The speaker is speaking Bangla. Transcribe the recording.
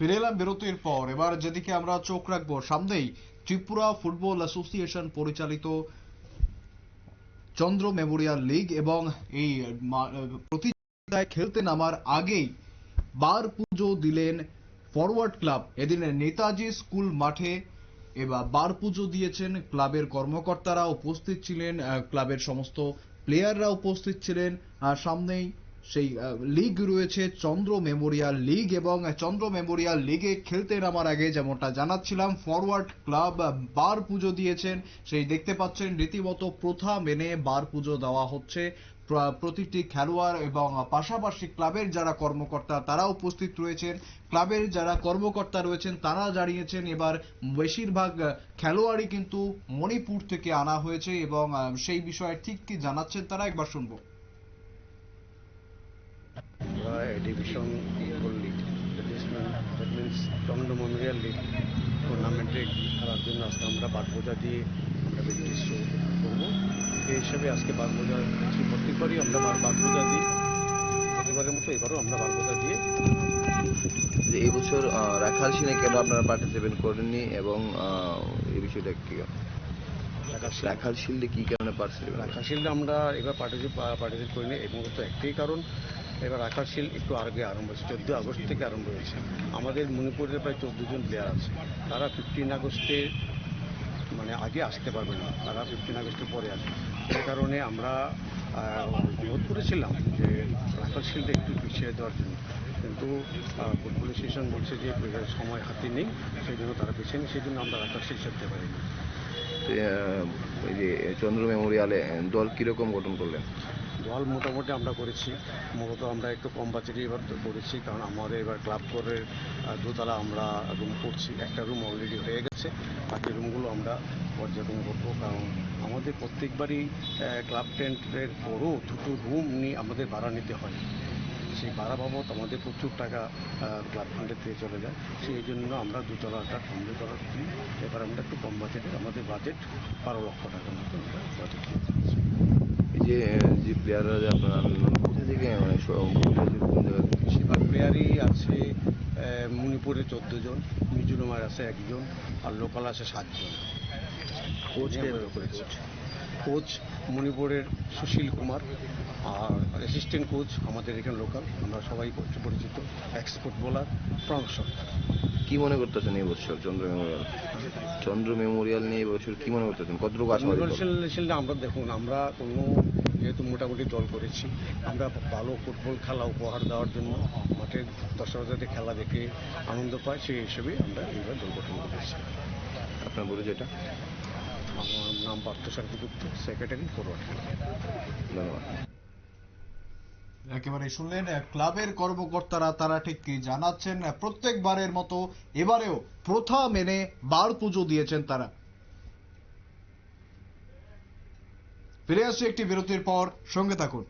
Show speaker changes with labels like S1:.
S1: ফিরে এলাম বিরতির পর। এবার যেদিকে আমরা চোখ রাখবো, সামনেই ত্রিপুরা ফুটবল অ্যাসোসিয়েশন পরিচালিত চন্দ্র মেমোরিয়াল লিগ এবং এই প্রতিযোগিতায় খেলতে নামার আগেই বার পুজো দিলেন ফরওয়ার্ড ক্লাব। এদিন নেতাজি স্কুল মাঠে এবার বার পুজো দিয়েছেন ক্লাবের কর্মকর্তারা, উপস্থিত ছিলেন ক্লাবের সমস্ত প্লেয়াররা উপস্থিত ছিলেন। সামনেই সেই লিগ রয়েছে চন্দ্র মেমোরিয়াল লিগ, এবং চন্দ্র মেমোরিয়াল লিগে খেলতে নামার আগে যেমনটা জানাচ্ছিলাম, ফরওয়ার্ড ক্লাব বার পুজো দিয়েছেন। সেই দেখতে পাচ্ছেন রীতিমতো প্রথা মেনে বার পুজো দেওয়া হচ্ছে। প্রতিটি খেলোয়াড় এবং পাশাপাশি ক্লাবের যারা কর্মকর্তা তারা উপস্থিত রয়েছেন। ক্লাবের যারা কর্মকর্তা রয়েছেন তারা জানিয়েছেন এবার বেশিরভাগ খেলোয়াড়ই কিন্তু মণিপুর থেকে আনা হয়েছে, এবং সেই বিষয়ে ঠিক কি জানাচ্ছেন তারা একবার শুনবো।
S2: Division football league, that means Chandra Memorial league টুর্নামেন্টে খেলার জন্য আজকে আমরা বাগবোঝা দিয়ে আমরা প্র্যাকটিস করবো। সেই হিসাবে আজকে বাগবোঝা দিচ্ছি। প্রত্যেকবারই আমরা বাগবোঝা দিই, প্রতিবারের মতো এবারও আমরা বাগবোঝা দিয়ে।
S3: এই বছর রাখাল সিনে কেন আপনারা পার্টিসিপেট করেননি, এবং এই বিষয়টা কি রাখাল শিল্ডে কি কারণে পার্টিসিপেট?
S2: রাখাল শিল্ডে আমরা এবার পার্টিসিপেট করিনি, এবং তো একটাই কারণ, এবার রাখাল শিল্ড একটু আগে আরম্ভ হয়েছে, 14 আগস্ট থেকে আরম্ভ হয়েছে। আমাদের মণিপুরের প্রায় 14 জন প্লেয়ার আছে, তারা 15 আগস্টে মানে আগে আসতে পারবে না, তারা 15 আগস্টের পরে আসবে। সেই কারণে আমরা অনুরোধ করেছিলাম যে রাখাল শিল্ডে একটু পিছিয়ে দেওয়ার জন্য, কিন্তু ফুটবল অ্যাসোসিয়েশন বলছে যে সময় হাতে নেই, সেই জন্য তারা পিছিয়ে নেই, সেই জন্য আমরা রাখাল শিল্ড খেলতে পারিনি।
S3: এই যে চন্দ্র মেমোরিয়ালে দল কিরকম গঠন করলেন?
S2: দল মোটামুটি আমরা করেছি, মূলত আমরা একটু কম বাজেটে এবার করেছি, কারণ আমাদের এবার ক্লাব ঘরের দোতলা আমরা রুম করছি, একটা রুম অলরেডি হয়ে গেছে, বাকি রুমগুলো আমরা পর্যটন করবো। কারণ আমাদের প্রত্যেকবারই ক্লাব টেন্টের পরও দুটো রুম নিয়ে আমাদের ভাড়া নিতে হয়, সেই ভাড়া বাবদ আমাদের প্রচুর টাকা ক্লাব ফান্ডের থেকে চলে যায়। সেই জন্য আমরা দোতলাটা কমপ্লিট করার জন্য এবার আমরা একটু কম বাজেটে, আমাদের বাজেট 12 লক্ষ টাকার মতো আমরা বাজেট দিয়েছি।
S3: এই যে প্লেয়াররা যে আপনারা কোথা থেকে মানে
S2: বেশিরভাগ প্লেয়ারই আছে মণিপুরে 14 জন, মিজোরামের আছে 1 জন, আর লোকাল আছে 7 জন। কোচ মণিপুরের সুশীল কুমার, আর অ্যাসিস্ট্যান্ট কোচ আমাদের এখানে লোকাল, আমরা সবাই পরিচিত এক্স ফুটবলার প্রাণ সরকার।
S3: কি মনে করতেছেন এই বছর চন্দ্র মেমোরিয়াল নিয়ে এবছর কি মনে করতেছেন, কতটুকু আশা?
S2: আমরা দেখুন, আমরা কোনো যেহেতু মোটামুটি দল করেছি, আমরা ভালো ফুটবল খেলা উপহার দেওয়ার জন্য মাঠের দর্শকদের খেলা দেখে আনন্দ পাই, সেই হিসেবে আমরা এইবার দল গঠন করেছি।
S3: আপনার পরিচয়টা?
S2: আমার নাম পার্থসারথী গুপ্ত, সেক্রেটারি ফরওয়ার্ড।
S3: ধন্যবাদ।
S1: একেবারে শুনলেন ক্লাবের কর্মকর্তারা তারা ঠিক কি জানাচ্ছেন। প্রত্যেকবারের মতো এবারেও প্রথা মেনে বার পুজো দিয়েছেন তারা। ফিরে আসছে একটি বিরতির পর, সঙ্গে থাকুন।